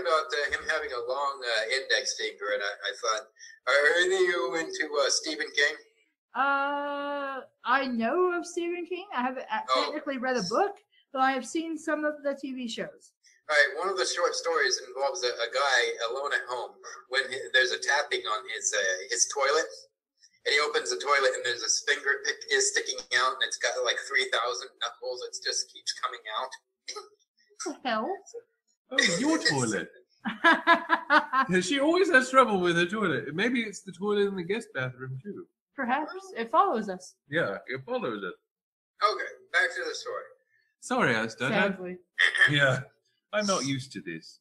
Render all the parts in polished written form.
talking about him having a long index finger, and I thought, are any of you into Stephen King? I know of Stephen King. I haven't technically read a book, but I have seen some of the TV shows. All right, one of the short stories involves a guy alone at home when there's a tapping on his toilet, and he opens the toilet and there's this finger is sticking out, and it's got like 3,000 knuckles. It just keeps coming out. What the hell? Oh, your toilet. She always has trouble with her toilet. Maybe it's the toilet in the guest bathroom too. Perhaps it follows us. Yeah, it follows us. Okay, back to the story. Sorry, Asta. Sadly. Yeah, I'm not used to this.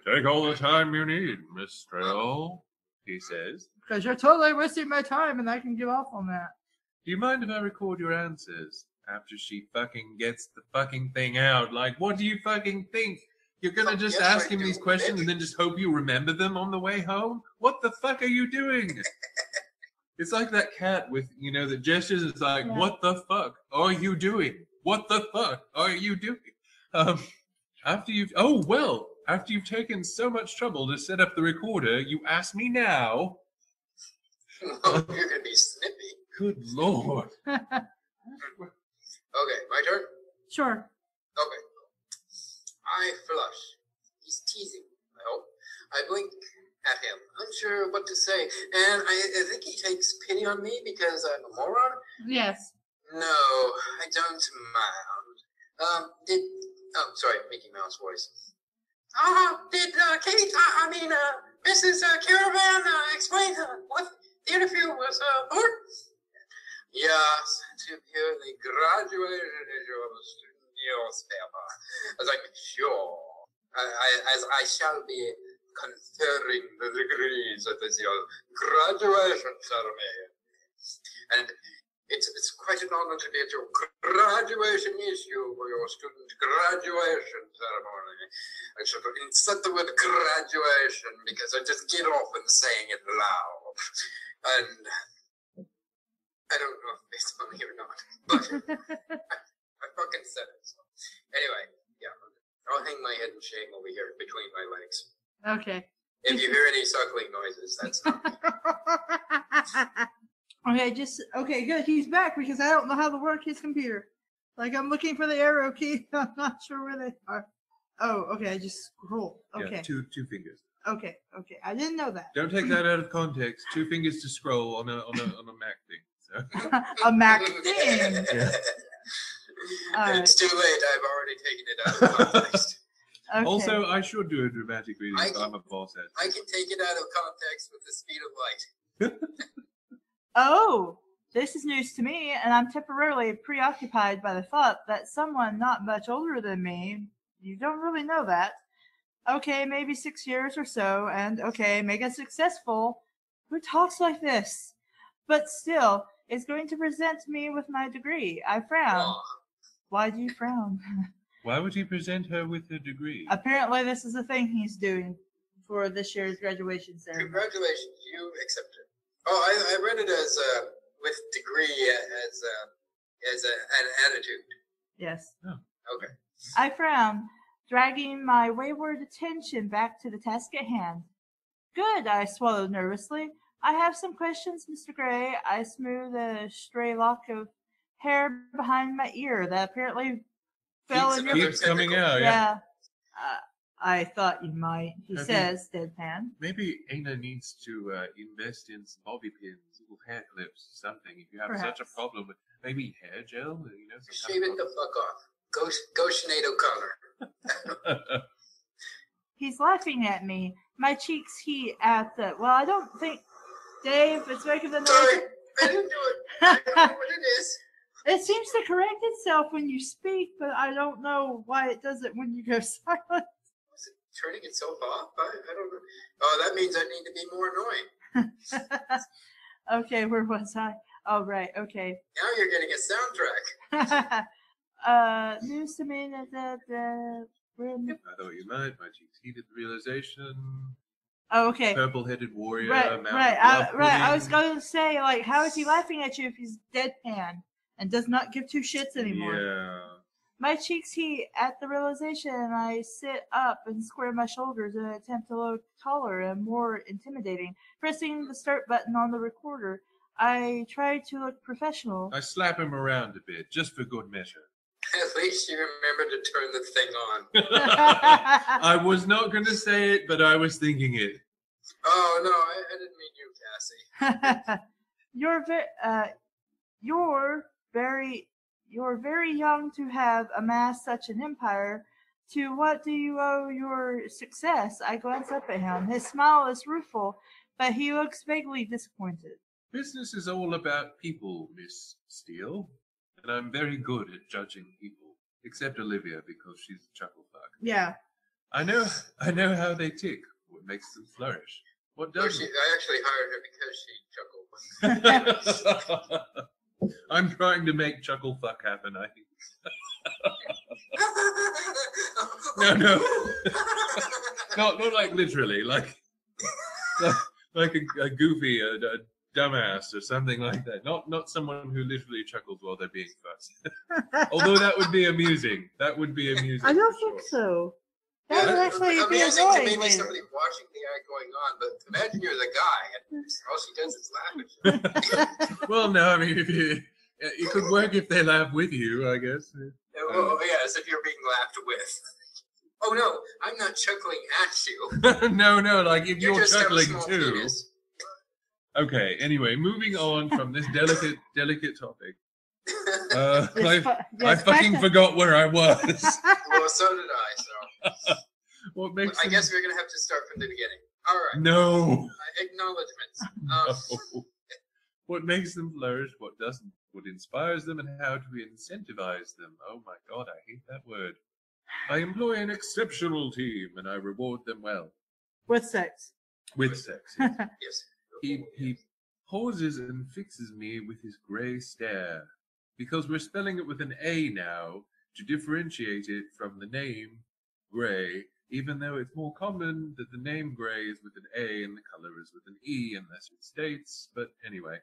Take all the time you need, Miss Strell, he says. Because you're totally wasting my time, and I can give off on that. Do you mind if I record your answers after she fucking gets the fucking thing out? Like, what do you fucking think? You're gonna just ask him these questions and then just hope you remember them on the way home? What the fuck are you doing? It's like that cat with, the gestures. It's like, What the fuck are you doing? What the fuck are you doing? After you've taken so much trouble to set up the recorder, you ask me now. Oh, you're gonna be snippy. Good Lord. Okay, my turn? Sure. Okay. I flush. He's teasing, I hope. I blink at him, unsure what to say, and I think he takes pity on me because I'm a moron? Yes. No, I don't mind. Sorry, Mickey Mouse voice. Did Kate, Mrs. Caravan explain what the interview was for? Yes, to hear the graduation issue of the student newspaper. I was like, sure. As I shall be conferring the degrees at this year's graduation ceremony. And it's quite an honor to be at your graduation issue for your student graduation ceremony. I should insert the word graduation because I just get off and saying it loud. And I don't know if it's funny or not, but I fucking said it. So. Anyway, yeah, I'll hang my head in shame over here between my legs. Okay. If you hear any suckling noises, that's not me. Okay, good. He's back because I don't know how to work his computer. Like, I'm looking for the arrow key. I'm not sure where they are. Oh, okay. I just scroll. Okay. Yeah, two fingers. Okay. I didn't know that. Don't take that out of context. 2 fingers to scroll on a Mac thing. So. A Mac thing. Yeah. It's too late. I've already taken it out of context. Okay. Also, I should do a dramatic reading if I'm a boss at. I can take it out of context with the speed of light. Oh, this is news to me, and I'm temporarily preoccupied by the thought that someone not much older than me, you don't really know that, okay, maybe 6 years or so, and okay, mega successful, who talks like this, but still is going to present me with my degree. I frown. Oh. Why do you frown? Why would he present her with a degree? Apparently, this is the thing he's doing for this year's graduation ceremony. Congratulations, you accepted. Oh, I read it as with degree as an attitude. Yes. Oh. Okay. I frown, dragging my wayward attention back to the task at hand. Good, I swallowed nervously. I have some questions, Mr. Gray. I smooth a stray lock of hair behind my ear that apparently fell in your... Keeps coming out, yeah. I thought you might, he says, deadpan. Maybe Ana needs to invest in some bobby pins, little hair clips, something. If you have Perhaps. such a problem with maybe hair gel, Shave it the fuck off. Go Sinead O'Connor. He's laughing at me. My cheeks heat at the... Well, I don't think... Dave, it's making the noise. Sorry, I didn't do it. I don't know what it is. It seems to correct itself when you speak, but I don't know why it does it when you go silent. Was it turning itself off? I don't know. Oh, that means I need to be more annoying. Okay, where was I? Oh, right, okay. Now you're getting a soundtrack. News to me that the room... I thought you might. My cheeks heated the realization. Oh, okay. Purple-headed warrior. Right. I was going to say, like, how is he laughing at you if he's deadpan and does not give two shits anymore? Yeah. My cheeks heat at the realization, and I sit up and square my shoulders in an attempt to look taller and more intimidating. Pressing the start button on the recorder, I try to look professional. I slap him around a bit, just for good measure. At least you remember to turn the thing on. I was not going to say it, but I was thinking it. Oh, no, I didn't mean you, Cassie. You're very young to have amassed such an empire. To what do you owe your success? I glance up at him. His smile is rueful, but he looks vaguely disappointed. Business is all about people, Miss Steele. And I'm very good at judging people. Except Olivia, because she's a chucklefuck. Yeah. I know how they tick. What makes them flourish. What doesn't? I actually hired her because she chuckled. I'm trying to make chucklefuck happen, I think. No. Not like literally, like a goofy, a dumbass or something like that. Not someone who literally chuckles while they're being fussed. Although that would be amusing. I don't think so. That would actually be amusing to annoying. maybe somebody watching the act going on, but imagine you're the guy and all she does is laugh. Well, no, I mean, it could work if they laugh with you, I guess. Oh, yeah, as if you're being laughed with. Oh, no, I'm not chuckling at you. No, like if you're just have a chuckling small too. penis. Okay, anyway, moving on from this delicate topic. Yes, I fucking forgot where I was. Well, so did I, so. What makes I guess we're going to have to start from the beginning. All right. No. Acknowledgements. No. What makes them flourish, what doesn't, what inspires them, and how do we incentivize them? Oh my God, I hate that word. I employ an exceptional team, and I reward them well. With sex. With sex, yes. Yes. He pauses and fixes me with his grey stare, because we're spelling it with an A now to differentiate it from the name Grey, even though it's more common that the name Grey is with an A and the color is with an E unless it states. But anyway.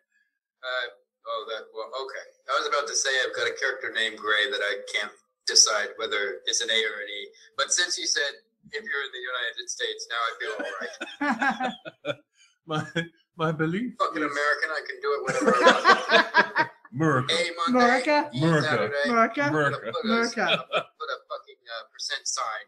Okay. I was about to say I've got a character named Gray that I can't decide whether it's an A or an E. But since you said if you're in the United States, now I feel all right. My belief Fucking is... American, I can do it whenever I want. America. A Monday, E Saturday. America. Put a fucking percent sign.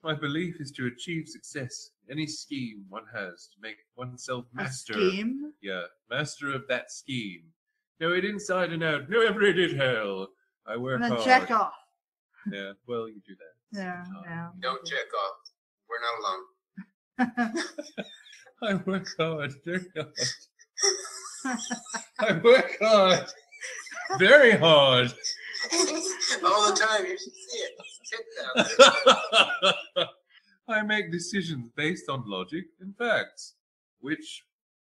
My belief is to achieve success. Any scheme one has to make oneself master. A scheme? Yeah, master of that scheme. Know it inside and out. Know every detail. I work And then hard. check off. Yeah, well, you do that. Yeah. Don't check off. We're not alone. I work hard, very hard. I work hard, very hard. All the time. You should see it. Check that. I make decisions based on logic and facts, which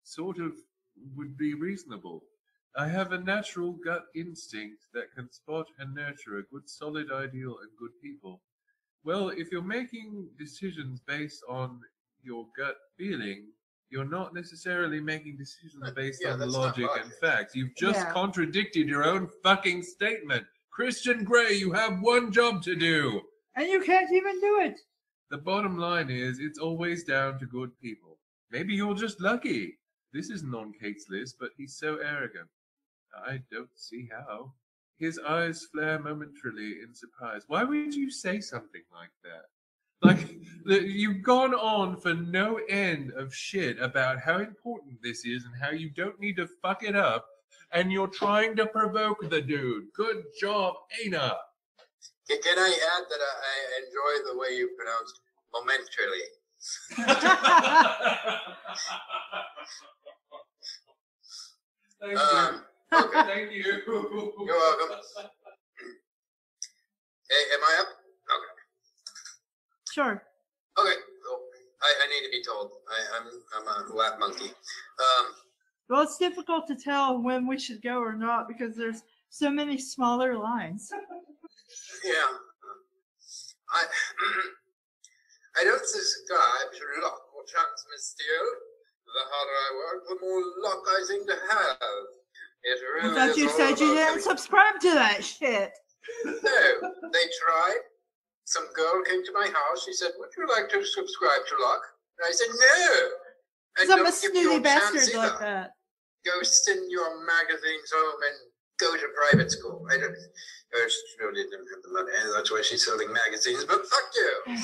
sort of would be reasonable. I have a natural gut instinct that can spot and nurture a good solid ideal and good people. Well, if you're making decisions based on your gut feeling, you're not necessarily making decisions based on logic and facts. You've just contradicted your own fucking statement. Christian Grey, you have one job to do. And you can't even do it. The bottom line is, it's always down to good people. Maybe you're just lucky. This isn't on Kate's list, but he's so arrogant. I don't see how. His eyes flare momentarily in surprise. Why would you say something like that? Like, you've gone on for no end of shit about how important this is and how you don't need to fuck it up, and you're trying to provoke the dude. Good job, Aina. Can I add that I enjoy the way you pronounced momentarily? Thank you. Okay. Thank you. You're welcome. Hey, am I up? Okay. Sure. Okay. Cool. I need to be told. I'm a lap monkey. Well, it's difficult to tell when we should go or not because there's so many smaller lines. Yeah. I don't subscribe to luck or chance, Miss Steele. The harder I work, the more luck I seem to have. It I really thought is you all said you about didn't having- subscribe to that shit. No, they tried. Some girl came to my house. She said, "Would you like to subscribe to Luck?" And I said, "No." And I'm a don't give me your snooty chance bastard like either. that. Go send your magazines home and go to private school. I don't. She really didn't have the money. That's why she's selling magazines. But fuck you.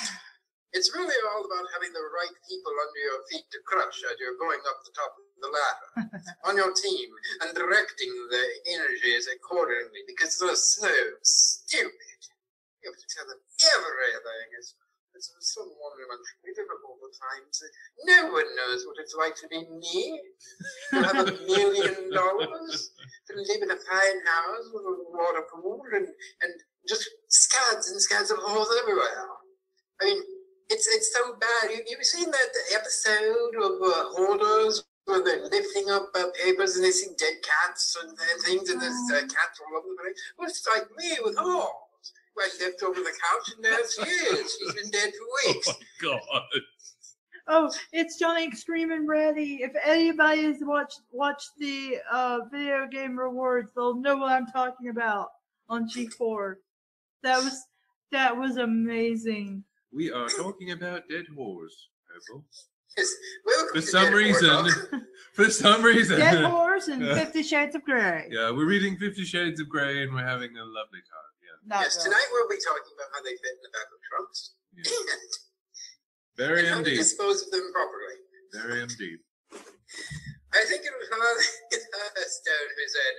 It's really all about having the right people under your feet to crush as you're going up the top of the ladder on your team and directing the energies accordingly because they're so stupid. You have to tell them everything. It's so monumentally difficult at times. No one knows what it's like to be me. To have $1 million, to live in a fine house with a water pool and just scads and scads of holes everywhere. I mean, it's so bad. You've seen that episode of Hoarders where they're lifting up papers and they see dead cats and things and there's cats all over the place? Well, it's like me with Hoard. I left over the couch and there she is. She's been dead for weeks. Oh my god. Oh, it's Johnny Extreme and Ready. If anybody has watched the video game rewards, they'll know what I'm talking about on G4. That was amazing. We are talking about dead whores, Purple. Yes, welcome For to some Dead reason, Talk. for some reason. Dead Horse and 50 Shades of Grey. Yeah, we're reading 50 Shades of Grey and we're having a lovely time. Yeah. Not Yes, really. tonight we'll be talking about how they fit in the back of trunks. Yeah. Very and how to indeed. dispose of them properly. Very indeed. I think it was Stone who said,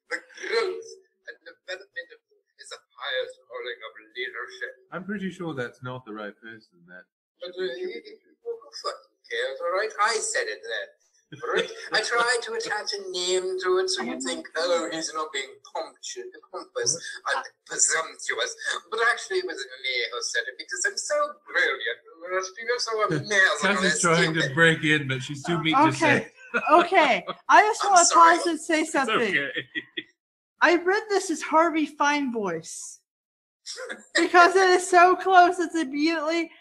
"The growth and development of is the highest calling of leadership." I'm pretty sure that's not the right person. That But who fucking cares, all right? I said it then. All right? I tried to attach a name to it so you'd think, oh, he's not being pompous and presumptuous. But actually, it was me who said it because I'm so brilliant. You're so amazing. Cass is trying to break in, but she's too meek to say. Okay. I just I'm want to sorry. pause and say It's something. okay. I read this as Harvey Fine voice because it is so close. It's immediately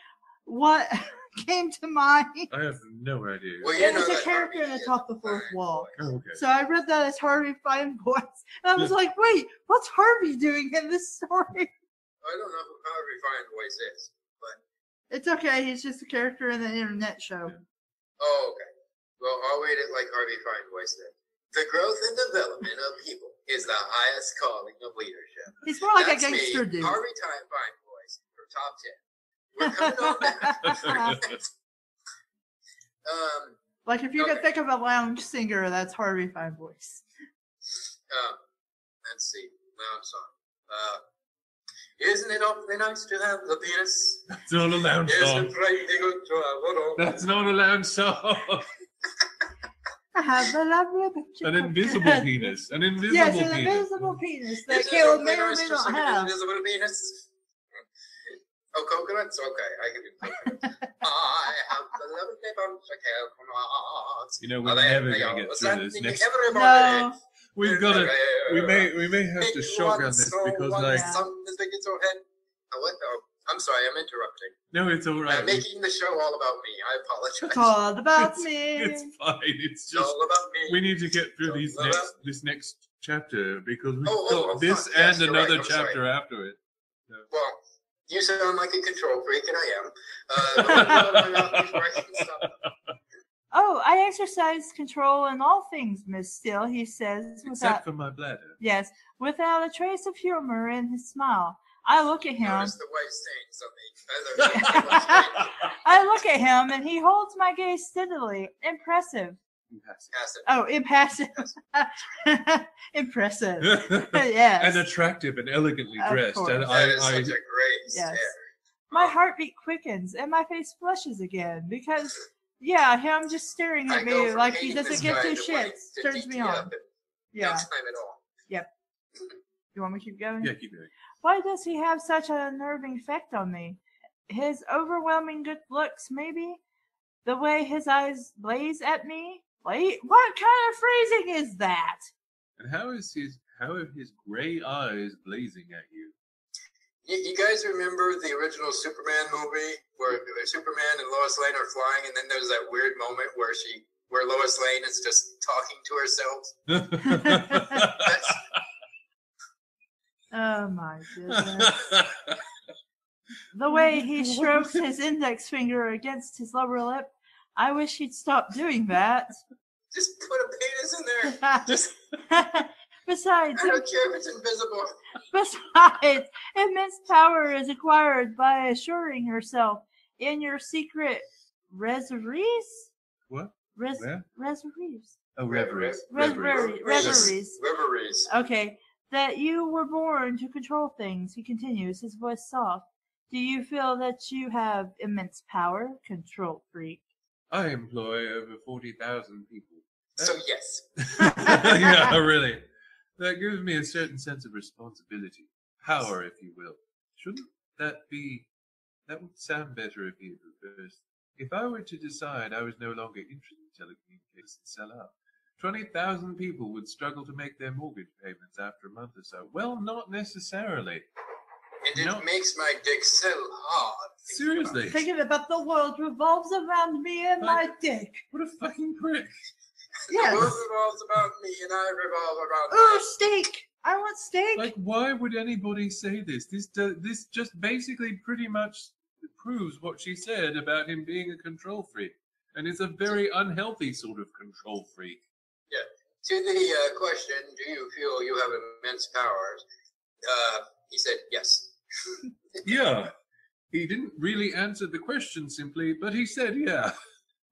what came to mind. I have no idea. Well, you It know was a that character in Harvey the is top of the fourth fine wall. boy. Oh, okay. So I read that as Harvey Fine voice, and I was like, "Wait, what's Harvey doing in this story?" I don't know who Harvey Fine voice is, but It's okay. He's just a character in the internet show. oh, okay. Well, I'll read it like Harvey Fine voice then. The growth and development of people is the highest calling of leadership. He's more like That's a gangster me, dude. Harvey Fine voice for top 10. We're coming on back. Like if you could Okay. think of a lounge singer, that's Harvey Fine voice. Let's see. Lounge song. Isn't it awfully nice to have the penis? That's not a lounge Isn't song. it frightfully good to have it all? That's not a lounge song. I have a lovely picture. An invisible penis. An invisible Yes, an penis. invisible penis that Isn't it Caleb awfully may or nice may to not suck an have. invisible penis? Oh, coconuts? Okay, I can do coconuts. I have the lovely bunch of coconuts. You know, Oh, we're there never they gonna go. get What's through that? this next. Everybody. No. We've got to. We Everywhere. may have to Big shotgun one, this small because one, like something big as your head. Oh, what? Oh, I'm sorry, I'm interrupting. no, it's all right. I'm making the show all about me. I apologize. It's all about It's- me. It's fine. It's It's just all about me. we need to get through It's these all about- this next chapter because we've Oh, got this fuck, yes, and you're right, another I'm sorry. chapter after it. Well, you sound like a control freak, and I am. But before I can stop. Oh, I exercise control in all things, Miss Steele, he says, Except without for my bladder. yes, without a trace of humor in his smile. I look at him. Notice the white stains on the feather. I look at him, and he holds my gaze steadily. Impressive. Acid. Oh, impassive. Impressive. Yes. And attractive and elegantly Of dressed. course. And That is I such a great Yes. stare. My heartbeat quickens and my face flushes again because, yeah, him just staring I at go me from like he hating doesn't this give guy two to wanting shits to turns me DT on. up and Yeah. No time at all. You want me to keep going? yeah, keep going. Why does he have such an unnerving effect on me? His overwhelming good looks, maybe? The way his eyes blaze at me? Wait, what kind of phrasing is that? And how are his gray eyes blazing at you? You guys remember the original Superman movie where Superman and Lois Lane are flying, and then there's that weird moment where where Lois Lane is just talking to herself. That's, Oh my goodness. The way he strokes his index finger against his lower lip, I wish he'd stop doing that. just put a penis in there. Just, Besides, I don't care if it's invisible. besides, immense power is acquired by assuring yourself in your secret reveries. What? Where? Reveries. Oh, reveries. reveries. Reveries. Okay, that you were born to control things. He continues, his voice soft. Do you feel that you have immense power, control freak? I employ over 40,000 people. So yes. Yeah, really. That gives me a certain sense of responsibility. Power, if you will. Shouldn't that would sound better if you reversed. If I were to decide I was no longer interested in telecommunications and sell out, 20,000 people would struggle to make their mortgage payments after a month or so. Well, not necessarily. And it makes my dick so hard. Seriously. Thinking about the world revolves around me and my dick. What a fucking prick. Yes. The world revolves about me and I revolve around Oh, my... steak! I want steak. Like, why would anybody say this? This just basically pretty much proves what she said about him being a control freak. And it's a very unhealthy sort of control freak. Yeah. To the question, do you feel you have immense powers? He said yes. Yeah. He didn't really answer the question simply, but he said yeah.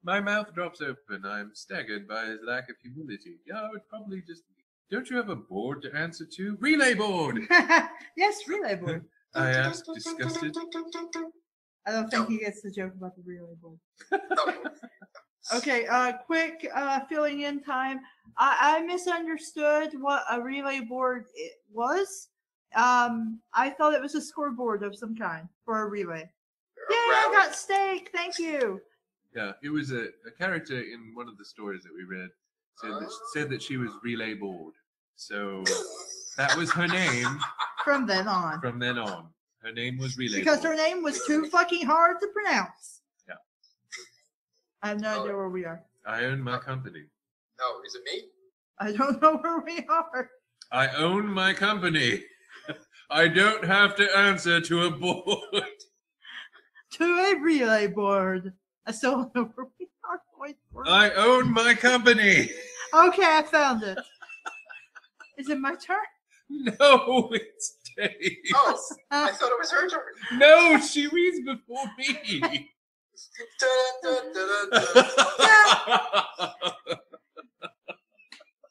My mouth drops open. I'm staggered by his lack of humility. Yeah, I would probably just... Don't you have a board to answer to? Relay board! Yes, relay board. I asked, disgusted. I don't think he gets the joke about the relay board. No. Okay, quick filling in time. I misunderstood what a relay board was. I thought it was a scoreboard of some kind for a relay. Yeah, I got steak. Thank you. Yeah, it was a character in one of the stories that we read said that she was relay board. So that was her name. From then on. From then on. Her name was relay Because board. her name was too fucking hard to pronounce. Yeah. I have no idea where we are. I own my company. Oh, is it me? I don't know where we are. I own my company. I don't have to answer to a board. To a relay board. I still don't know where we are. Wait for it. I own my company. Okay, I found it. Is it my turn? No, it's Dave. Oh, I thought it was her turn. No, she reads before me.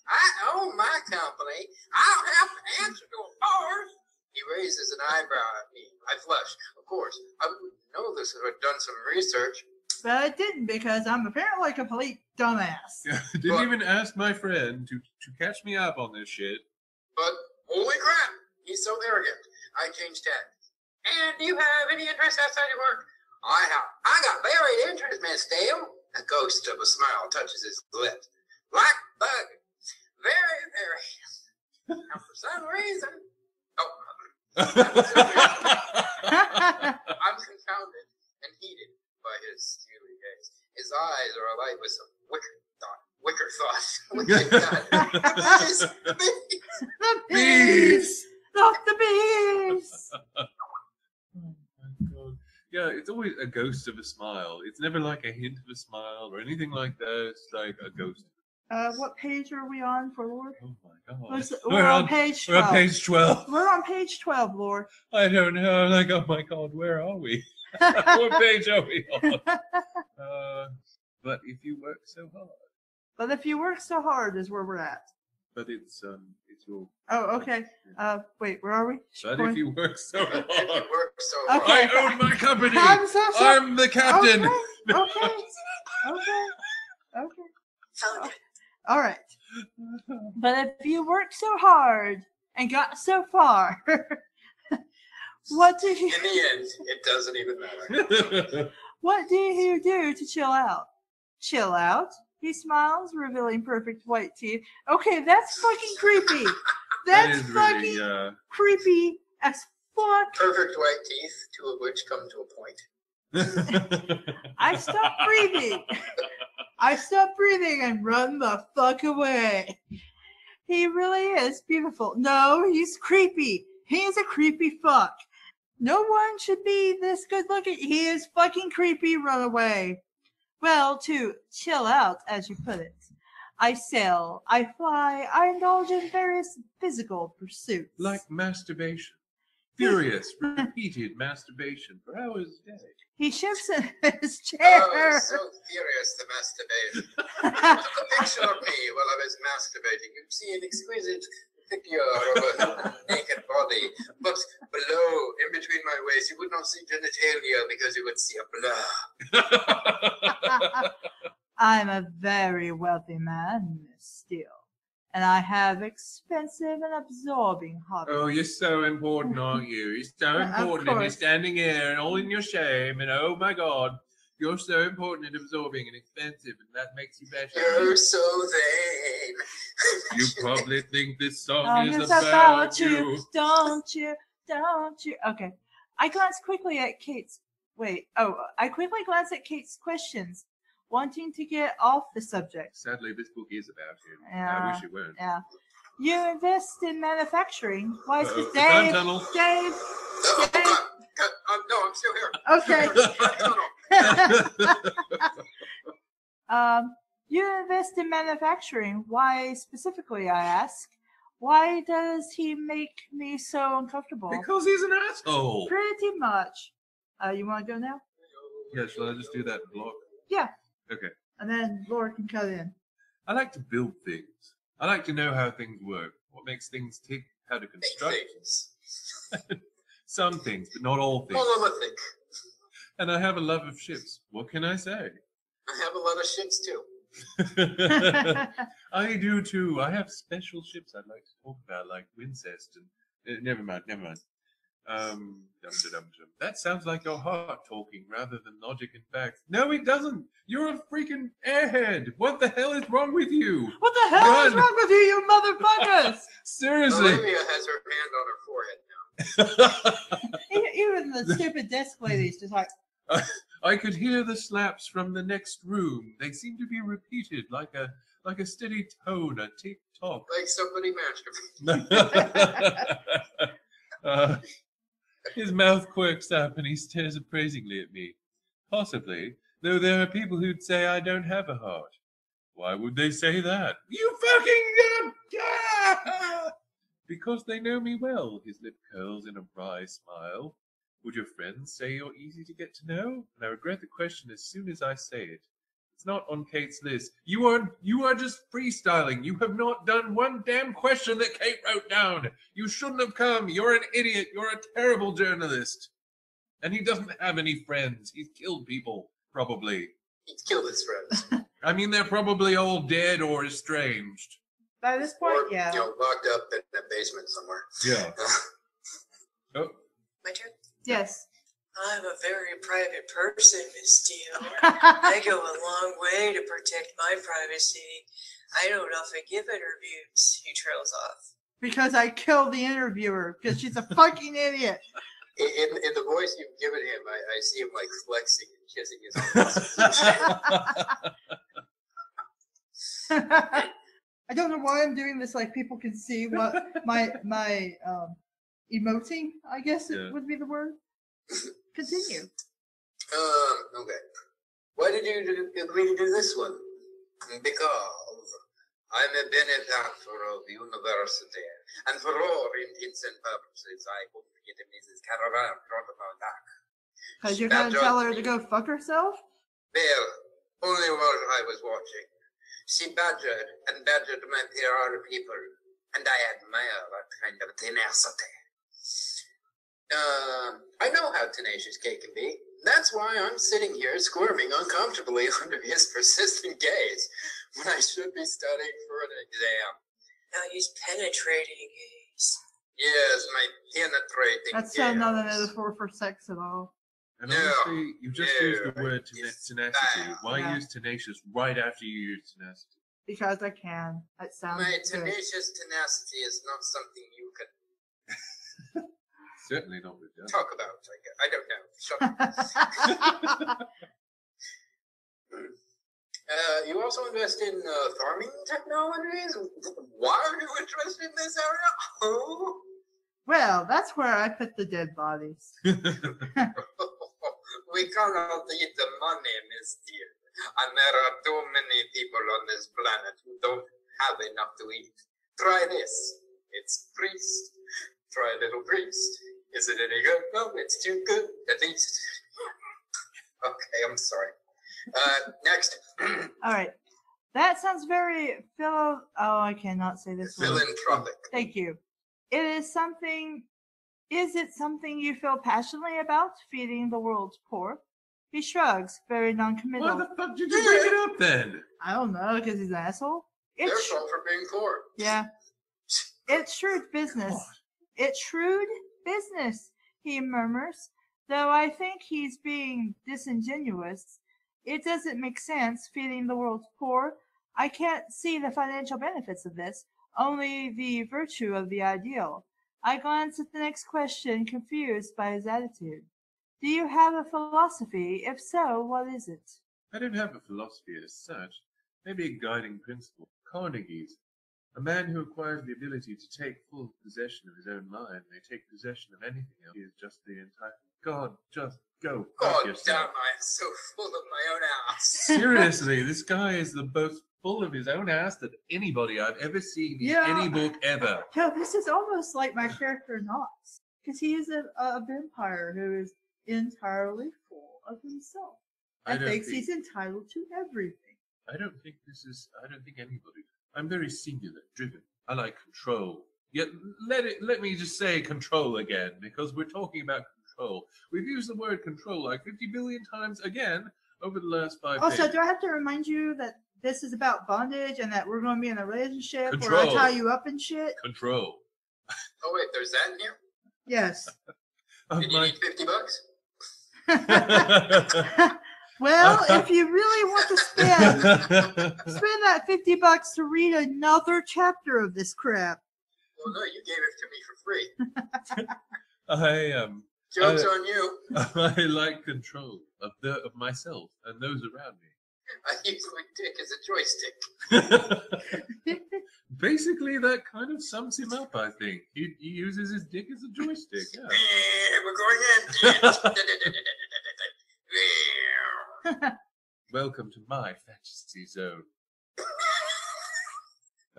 I own my company. I don't have to answer to a board. He raises an eyebrow at me. I flush. Of course, I would know this if I'd done some research. But I didn't because I'm apparently a complete dumbass. Didn't even ask my friend to catch me up on this shit. But holy crap, he's so arrogant. I changed tack. And do you have any interest outside your work? I have. I got varied interest, Miss Dale. A ghost of a smile touches his lips. Black bug. Very, very. Now, for some reason. Oh, I'm confounded and heated by his steely gaze. His eyes are alight with some wicker thoughts. The bees! Not the bees! Oh my God. Yeah, it's always a ghost of a smile. It's never like a hint of a smile or anything like that. It's like a ghost. What page are we on for Lord? Oh my God. We're on page 12. We're on page 12. We're on page 12, Lord. I don't know. I'm like, oh my God, where are we? What page are we on? But if you work so hard. But if you work so hard is where we're at. But it's your. Oh, okay. Wait, where are we? But if you work so hard. If you work so hard. Okay. I own my company. I'm so sorry. I'm the captain. Okay. All right. But if you work so hard and got so far, what do you? In the end, it doesn't even matter. What do you do to chill out? Chill out? He smiles, revealing perfect white teeth. Okay, that's fucking creepy. That's fucking creepy as fuck. Perfect white teeth, two of which come to a point. I stopped breathing. I stop breathing and run the fuck away. He really is beautiful. No, he's creepy. He is a creepy fuck. No one should be this good looking. He is fucking creepy. Run away. Well, to chill out, as you put it. I sail, I fly, I indulge in various physical pursuits. Like masturbation. Furious, repeated masturbation for hours a day. He shifts in his chair. Oh, so furious, the masturbation. I took a picture of me while I was masturbating. You'd see an exquisite figure of a naked body. But below, in between my waist, you would not see genitalia because you would see a blur. I'm a very wealthy man, Miss Steele. And I have expensive and absorbing hobbies. Oh, you're so important, aren't you? You're so important, and you're standing here and all in your shame, and oh my God, you're so important and absorbing and expensive, and that makes you better. You're so vain. You probably think this song is It's about you. Don't you? Okay. I glance quickly at Kate's. I quickly glance at Kate's questions, wanting to get off the subject. Sadly, this book is about him. Yeah, I wish it weren't. Yeah. You invest in manufacturing. Why is this Time tunnel. Dave? No, I'm still here. Okay. You invest in manufacturing. Why specifically, I ask? Why does he make me so uncomfortable? Because he's an asshole. Pretty much. You want to go now? Yeah, shall I just do that block? Yeah. Okay. And then Laura can cut in. I like to build things. I like to know how things work, what makes things tick, how to construct. Things. Some things, but not all things. Monolithic. And I have a love of ships. What can I say? I have a lot of shits too. I do too. I have special ships I'd like to talk about, like Wincest and never mind. That sounds like your heart talking rather than logic and facts. No, it doesn't. You're a freaking airhead. What the hell is wrong with you? What the hell is wrong with you, you motherfuckers? Seriously. Olivia has her hand on her forehead now. Even the stupid desk lady's just like. I could hear the slaps from the next room. They seem to be repeated like a steady tone, a tick tock. Like somebody masturbating. His mouth quirks up and he stares appraisingly at me. Possibly, though there are people who'd say I don't have a heart. Why would they say that? You fucking Because they know me well. His lip curls in a wry smile. Would your friends say you're easy to get to know? And I regret the question as soon as I say it. It's not on Kate's list. You are just freestyling. You have not done one damn question that Kate wrote down. You shouldn't have come. You're an idiot. You're a terrible journalist. And he doesn't have any friends. He's killed people, probably. He's killed his friends. I mean, they're probably all dead or estranged. By this point, or, yeah. Locked up in a basement somewhere. Yeah. Oh. My turn? Yes. I'm a very private person, Miss Steele. I go a long way to protect my privacy. I don't often give interviews. He trails off. Because I killed the interviewer, because she's a fucking idiot. In the voice you've given him, I see him like flexing and kissing his own. I don't know why I'm doing this, like people can see what my emoting, I guess it would be the word. Continue. Okay. Why did you agree to do this one? Because I'm a benefactor of the university, and for all intents and purposes, I hope to get Mrs. Caravan brought about back. Because you're going to tell her to go fuck herself? Well, only while I was watching. She badgered my PR people, and I admire that kind of tenacity. I know how tenacious Kate can be. That's why I'm sitting here squirming uncomfortably under his persistent gaze when I should be studying for an exam. Now he's penetrating gaze. Yes, my penetrating That's gaze. not a metaphor for sex at all. And honestly, you just used the word tenacity. Why use tenacious right after you use tenacity? Because I can. That sounds My good. tenacious tenacity is not something you can Certainly not with that. talk about. I don't know. Shut up. You also invest in farming technologies? Why are you interested in this area? Oh. Well, that's where I put the dead bodies. We cannot eat the money, Miss Dear. And there are too many people on this planet who don't have enough to eat. Try this. It's priest. Try a little priest. Is it any good? No, it's too good, at least. Okay, I'm sorry. Next. All right. That sounds very Oh, I cannot say this word. Philanthropic. Thank you. Is it something you feel passionately about, feeding the world's poor? He shrugs, very non-committal. Why the fuck did you bring it up then? I don't know, because he's an asshole. Their fault for being poor. Yeah. It's shrewd business. It's shrewd business, he murmurs. Though I think he's being disingenuous. It doesn't make sense, feeding the world's poor. I can't see the financial benefits of this, only the virtue of the ideal. I glance at the next question, confused by his attitude. Do you have a philosophy? If so, what is it? I don't have a philosophy as such. Maybe a guiding principle. Carnegie's. A man who acquires the ability to take full possession of his own mind may take possession of anything else. He is justly entitled. God, just go. God yourself. damn, I'm so full of my own ass. Seriously, this guy is the most full of his own ass that anybody I've ever seen in any book ever. Yeah, this is almost like my character Knox, because he is a vampire who is entirely full of himself and thinks he's entitled to everything. I don't think anybody. I'm very singular, driven. I like control. Yet let me just say control again, because we're talking about control. We've used the word control like 50 billion times again over the last 5 days. Also, do I have to remind you that this is about bondage and that we're going to be in a relationship Control. where I tie you up and shit? Control. Oh wait, there's that in here? Yes. Did you need $50? Well, if you really want to spend that $50 to read another chapter of this crap. Well, no, you gave it to me for free. Joke's on you. I like control of myself and those around me. I use my dick as a joystick. Basically, that kind of sums him up, I think. He uses his dick as a joystick, yeah. We're going in. Welcome to my fantasy zone.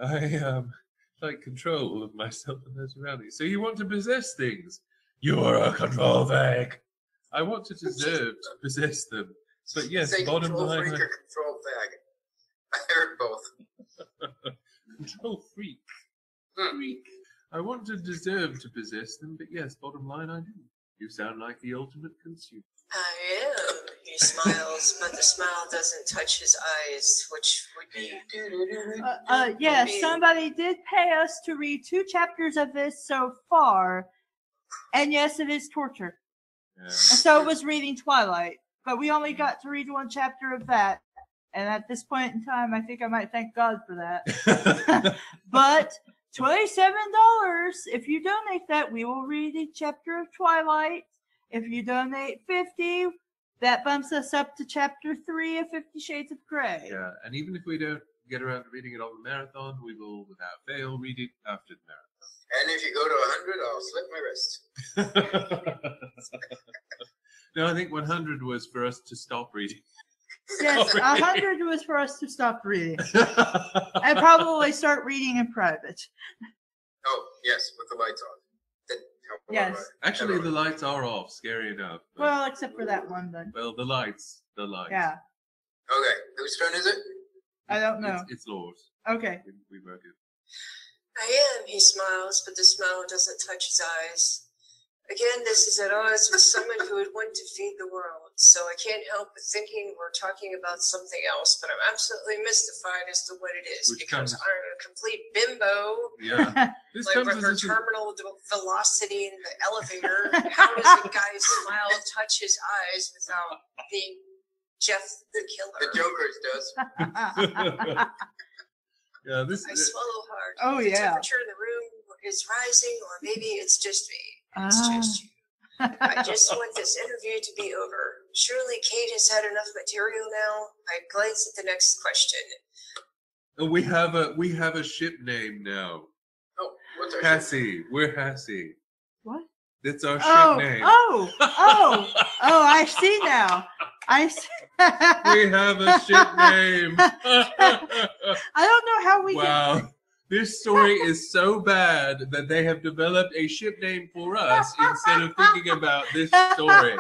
I like control of myself and those around me. So you want to possess things. You're a control fag. I want to deserve to possess them. But yes, say bottom control line. Freak or control fag. I heard both. Control freak. Freak. I want to deserve to possess them, but yes, bottom line, I do. You sound like the ultimate consumer. I am. He smiles, but the smile doesn't touch his eyes, which would be. Yes, somebody did pay us to read 2 chapters of this so far, and yes, it is torture. Yeah. And so it was reading Twilight, but we only got to read 1 chapter of that, and at this point in time, I think I might thank God for that. But $27, if you donate that, we will read a chapter of Twilight. If you donate $50, that bumps us up to chapter 3 of 50 Shades of Grey. Yeah, and even if we don't get around to reading it on the marathon, we will, without fail, read it after the marathon. And if you go to 100, I'll slip my wrist. No, I think 100 was for us to stop reading. Yes, 100 was for us to stop reading. And probably start reading in private. Oh, yes, with the lights on. Yes. Actually, the lights are off, scary enough. Well, except for that one, then. Well, the lights. Yeah. Okay, whose turn is it? I don't know. It's Laura's. Okay. We work it. I am, he smiles, but the smile doesn't touch his eyes. Again, this is at odds with someone who would want to feed the world, so I can't help but thinking we're talking about something else, but I'm absolutely mystified as to what it is, because I'm a complete bimbo. Yeah. This like with her terminal velocity in the elevator. How does a guy's smile touch his eyes without being Jeff the Killer? The Joker's does. Yeah, I swallow hard. Oh, the yeah. temperature in the room is rising, or maybe it's just me. It's just you. I just want this interview to be over. Surely Kate has had enough material now. I glance at the next question. We have a ship name now. Oh, what's our Hassie. We're Hassie. What? That's our ship name. Oh, I see now. I see. We have a ship name. I don't know how we Wow. This story is so bad that they have developed a ship name for us instead of thinking about this story.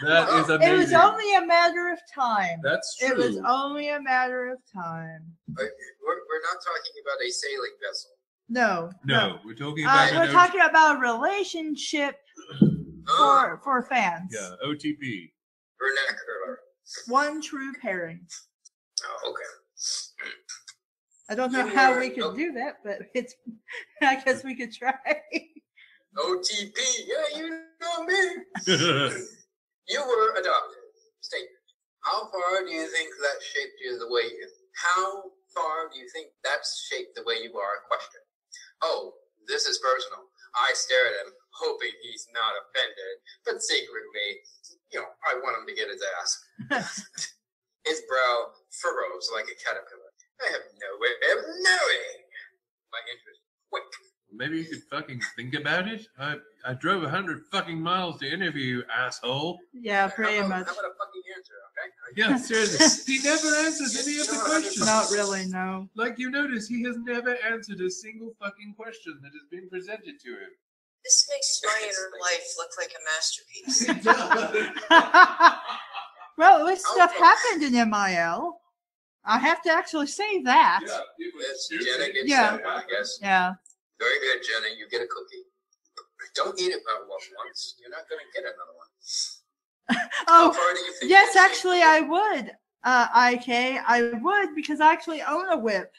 That is can. amazing. It was only a matter of time. That's true. It was only a matter of time. We're not talking about a sailing vessel. No. We're talking about we're talking about a relationship for fans. Yeah, OTP. Vernacular. One true pairing. Oh, okay. I don't know how we could do that, but I guess we could try. OTP. Yeah, you know me. You were adopted. Statement. How far do you think that shaped you the way you? How far do you think that's shaped the way you are? Question. Oh, this is personal. I stare at him, hoping he's not offended, but secretly, I want him to get his ass. His brow furrows like a caterpillar. I have no way of knowing. My interest quick. Maybe you could fucking think about it. I drove 100 fucking miles to interview you, asshole. Yeah, pretty much. How about a fucking answer, okay? Yeah, seriously. He never answers any of the questions. Not really, no. Like you notice, he has never answered a single fucking question that has been presented to him. This makes my inner life look like a masterpiece. Well, this stuff happened in MIL. I have to actually say that. Yeah, it Yes, was Jenna gets Yeah. that one, I guess. Yeah. Very good, Jenna. You get a cookie. Don't eat it once. You're not going to get another one. How Oh, far do you think yes, that actually, shaped I would. IK, I would because I actually own a whip.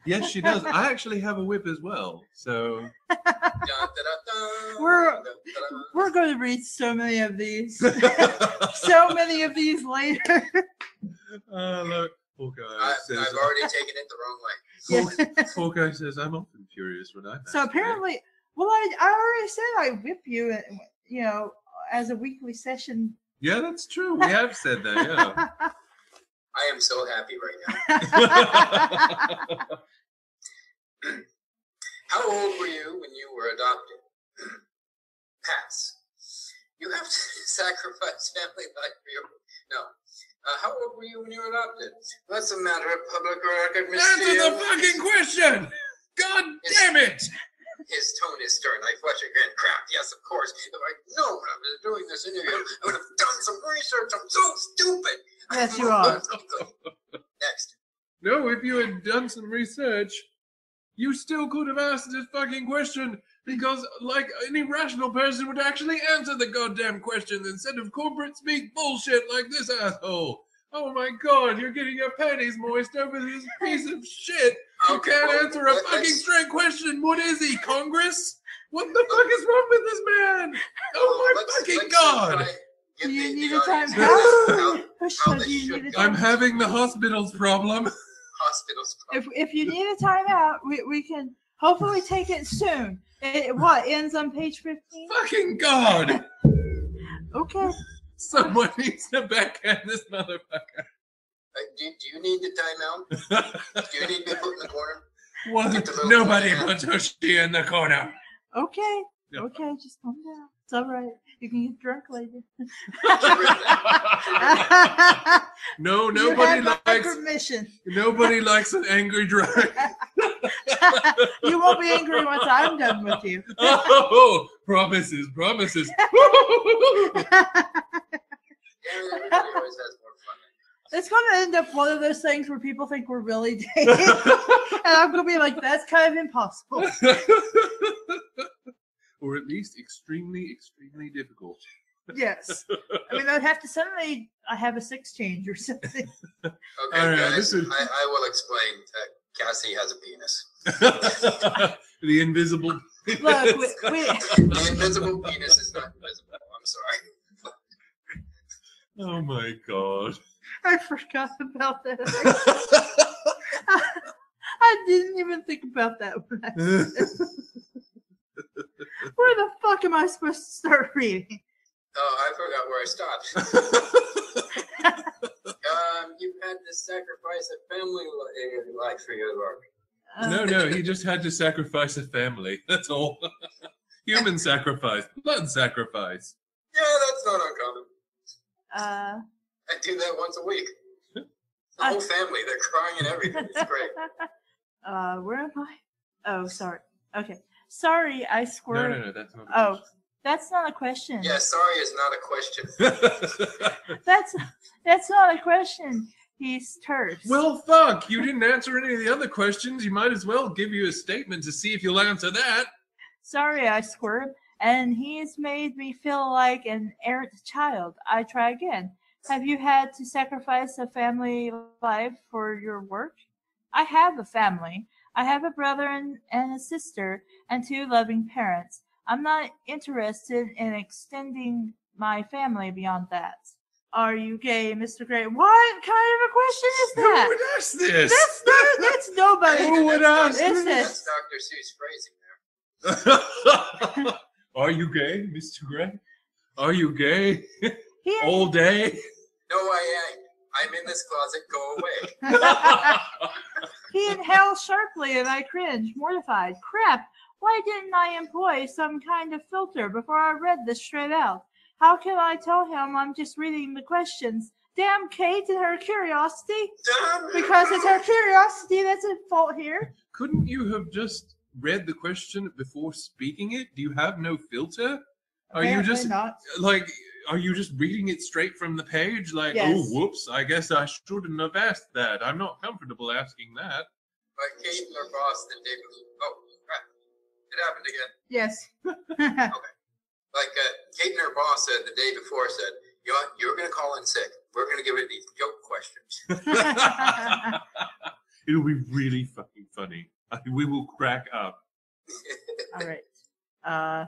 Yes, she does. I actually have a whip as well. So you? Dun, dun, dun, dun, We're- dun, dun, dun. We're going to read so many of these. So many of these later. look, Hawkeye I've says. already taken it the wrong way. Yeah. Hawkeye says, "I'm often furious when I." So apparently, well, I already said I whip you, as a weekly session. Yeah, that's true. We have said that. Yeah. I am so happy right now. How old were you when you were adopted? Pass. You have to sacrifice family life for your... No. How old were you when you were adopted? That's a matter of public record, Mr. Answer the fucking question! God damn it! His tone is stern. I flush a grin. Crap, yes, of course. If I'd known I was doing this interview, I would have done some research. I'm so stupid. Yes, you are. Next. No, if you had done some research, you still could have asked this fucking question because, like, any rational person would actually answer the goddamn questions instead of corporate speak bullshit like this asshole. Oh my god, you're getting your panties moist over this piece of shit. You Okay, can't well, answer a fucking let's- straight question. What is he, Congress? What the fuck is wrong with this man? Oh my fucking god! Give Do you the need a audience time how out? how Do this you should need a go. I'm having the hospital's problem. hospitals. If you need a timeout, we can hopefully take it soon. What ends on page 15? Fucking god! Okay. Someone needs to backhand this motherfucker. Do you need the timeout? Do you need to be put in the corner? What? Get the little Nobody corner. puts Hoshi in the corner. Okay. Yeah. Okay, just calm down. It's all right. You can get drunk later. No, You nobody have my likes. permission. Nobody likes an angry drunk. You won't be angry once I'm done with you. Oh, promises, promises. Yeah, everybody always has more fun. It's going to end up one of those things where people think we're really dating. And I'm going to be like, that's kind of impossible. Or at least extremely, extremely difficult. Yes. I mean, I'd have to suddenly, I have a sex change or something. Okay, All right, guys, this is- I will explain that Cassie has a penis. The invisible. Look, The invisible penis is not invisible. I'm sorry. Oh my god. I forgot about that. I didn't even think about that when I said it. Where the fuck am I supposed to start reading? Oh, I forgot where I stopped. You had to sacrifice a family life for your work. No, he just had to sacrifice a family. That's all. Human sacrifice, blood sacrifice. Yeah, that's not uncommon. I do that once a week. The whole family, they're crying and everything. It's great. Where am I? Oh, sorry. Okay. Sorry, I squirted. No, that's not. Oh, that's not a question. Yeah, sorry is not a question. That's not a question. He's terse. Well, fuck! You didn't answer any of the other questions. You might as well give you a statement to see if you'll answer that. Sorry, I squirt, and he's made me feel like an errant child. I try again. Have you had to sacrifice a family life for your work? I have a family. I have a brother and a sister and 2 loving parents. I'm not interested in extending my family beyond that. Are you gay, Mr. Gray? What kind of a question is Who that? would ask this? That's nobody. Who would ask It's That's Dr. Seuss phrasing there. Are you gay, Mr. Gray? Are you gay? He- All day? No, I ain't. I'm in this closet. Go away. He inhaled sharply, and I cringed, mortified. Crap! Why didn't I employ some kind of filter before I read this straight out? How can I tell him I'm just reading the questions? Damn Kate and her curiosity! Because it's her curiosity that's at fault here. Couldn't you have just read the question before speaking it? Do you have no filter? Are you Apparently just not. like? Are you just reading it straight from the page? Like, Yes. oh, whoops! I guess I shouldn't have asked that. I'm not comfortable asking that. Like Kate and her boss the day before. Oh, crap. It happened again. Yes. Like Kate and her boss said the day before said, you're going to call in sick. We're going to give it these joke questions. It'll be really fucking funny. We will crack up. All right.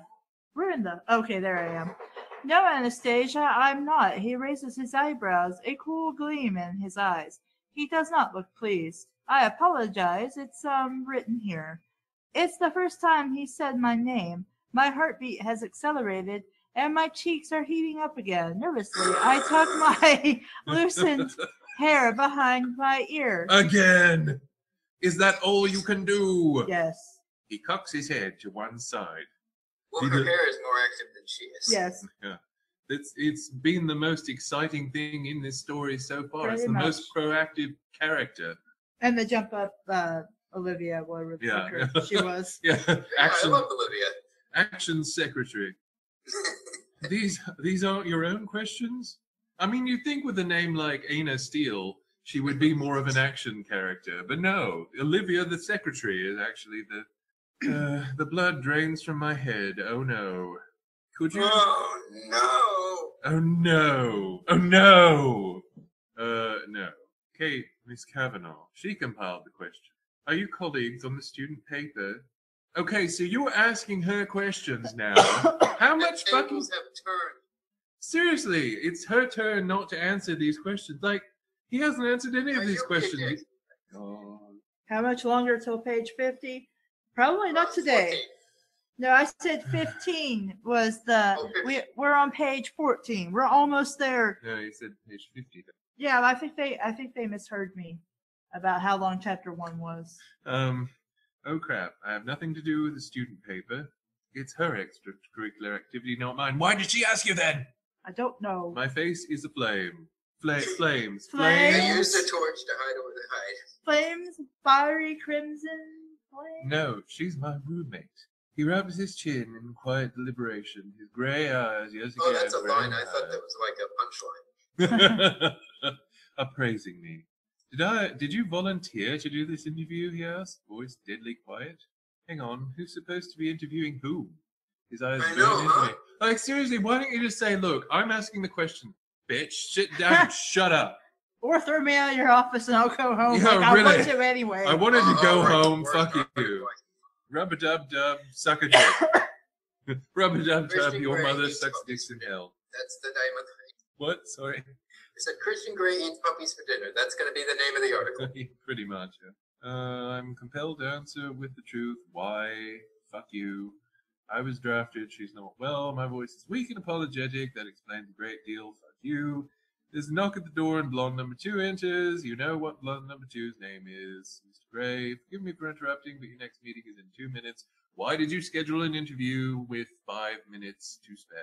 We're in the. Okay, there I am. No, Anastasia, I'm not. He raises his eyebrows, a cool gleam in his eyes. He does not look pleased. I apologize. It's written here. It's the first time he said my name. My heartbeat has accelerated, and my cheeks are heating up again. Nervously, I tuck my loosened hair behind my ear. Again! Is that all you can do? Yes. He cocks his head to one side. Well, her hair is more active than she is. Yes. Yeah. It's been the most exciting thing in this story so far. Pretty It's the much. most proactive character. And the jump up Olivia, whatever the Yeah. fucker she was. Yeah. Yeah, I Action love Olivia. action secretary. These aren't your own questions? I mean, you'd think with a name like Ana Steele, she would be more of an action character, but no. Olivia the secretary is actually the blood drains from my head. Oh no. Could you? Oh, no. Oh no. Oh no. No. Kate, Miss Kavanaugh, she compiled the question. Are you colleagues on the student paper? Okay, so you're asking her questions now. How much The fucking... tables have turned. Seriously, it's her turn not to answer these questions. Like, he hasn't answered any of Yeah, these you're questions. ridiculous. Oh. How much longer till page 50? Probably not today. 14. No, I said 15 was the. Oh, 15. We're on page 14. We're almost there. No, he said page 50. Yeah, I think they misheard me about how long chapter 1 was. Oh crap, I have nothing to do with the student paper. It's her extracurricular activity, not mine. Why did she ask you then? I don't know. My face is a flame. Flames. Flames. They used a torch to hide over the hide. Flames, fiery crimson flame. No, she's my roommate. He rubs his chin in quiet deliberation. His grey eyes, yes Oh, again. that's a grey line. I thought that was like a punchline. Appraising me. Did you volunteer to do this interview? He asked, voice deadly quiet. Hang on, who's supposed to be interviewing whom? His eyes I burned know, into huh? me. Like, seriously, why don't you just say, look, I'm asking the question, bitch. Sit down and shut up. Or throw me out of your office and I'll go home. Yeah, like I really. want to anyway. I wanted to go Oh, right, home, right, fuck right, you. right. Rub-a-dub-dub, suck a dick. Rub-a-dub-dub, Christian your Grey mother eats sucks puppies dicks in for dinner. hell. That's the name of the. What? Sorry. It said Christian Grey eats puppies for dinner. That's going to be the name of the article. Pretty much, yeah. I'm compelled to answer with the truth. Why? Fuck you. I was drafted. She's not well. My voice is weak and apologetic. That explains a great deal. Fuck you. There's a knock at the door and blonde number 2 enters. You know what blonde number 2's name is. Mr. Gray, forgive me for interrupting, but your next meeting is in 2 minutes. Why did you schedule an interview with 5 minutes to spare?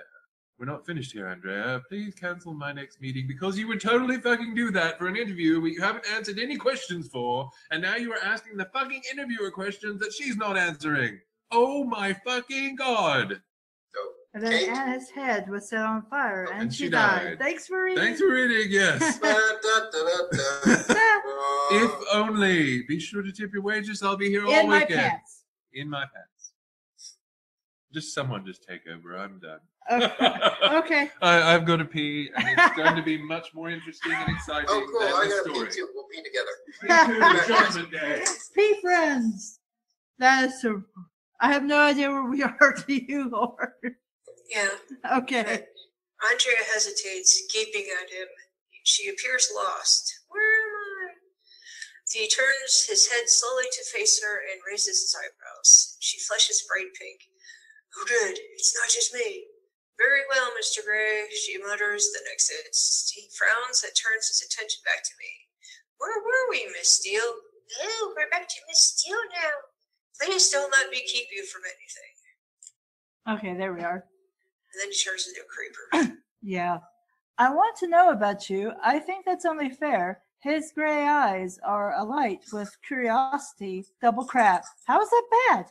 We're not finished here, Andrea. Please cancel my next meeting because you would totally fucking do that for an interview where you haven't answered any questions for, and now you are asking the fucking interviewer questions that she's not answering. Oh my fucking god. And then Kate? Anna's head was set on fire, Oh, and she died. Thanks for reading. Thanks for reading, yes. If only. Be sure to tip your wages. I'll be here all In my weekend. pants. In my pants. Just someone just take over. I'm done. Okay. I've got to pee, and it's going to be much more interesting and exciting Oh, cool. than I the gotta story. pee too. We'll pee together. Me too, Judgment Day. Pea friends. That is so. I have no idea where we are to you, Lord. Yeah. Okay. Andrea hesitates, gaping at him. She appears lost. Where am I? He turns his head slowly to face her and raises his eyebrows. She flushes bright pink. Oh, good. It's not just me. Very well, Mr. Gray, she mutters, then exits. He frowns and turns his attention back to me. Where were we, Miss Steele? Oh, we're back to Miss Steele now. Please don't let me keep you from anything. Okay, there we are. And then he turns into a creeper. Yeah. I want to know about you. I think that's only fair. His gray eyes are alight with curiosity. Double crap. How is that bad?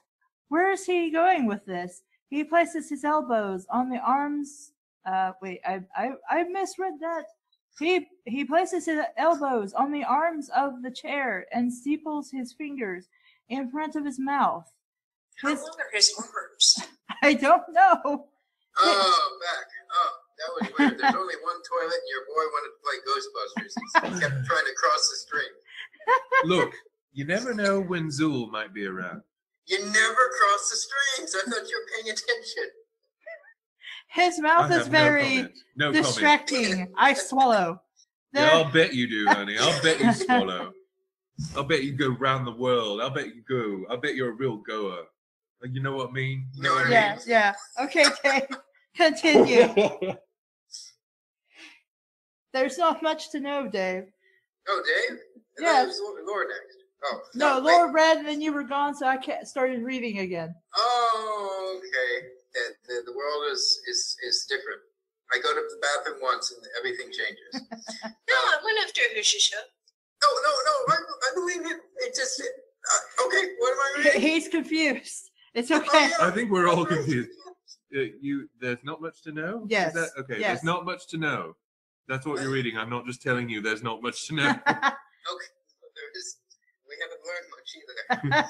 Where is he going with this? He places his elbows on the arms. Wait, I misread that. He places his elbows on the arms of the chair and steeples his fingers in front of his mouth. How long are his arms? I don't know. Oh, back. Oh, that was weird. There's only one toilet, and your boy wanted to play Ghostbusters. He kept trying to cross the stream. Look, you never know when Zool might be around. You never cross the streams. I thought you were paying attention. His mouth I is have very no comment. distracting. I swallow. Yeah, I'll bet you do, honey. I'll bet you swallow. I'll bet you go round the world. I'll bet you go. I'll bet you're a real goer. Like, you know what I mean? You know what I mean? Yeah. Okay, Dave. Continue. There's not much to know, Dave. Oh, Dave? I Yeah. thought it was Laura next. Oh. No, wait. Laura read and then you were gone, so I started reading again. Oh, okay. The world is different. I go to the bathroom once and everything changes. No, I went after Hushicho. No, I believe you. It just, okay, what am I reading? He's confused. It's okay. I think we're all confused. There's not much to know? Yes. Is that, okay, Yes. There's not much to know. That's what you're reading. I'm not just telling you there's not much to know. Okay, we haven't learned much either.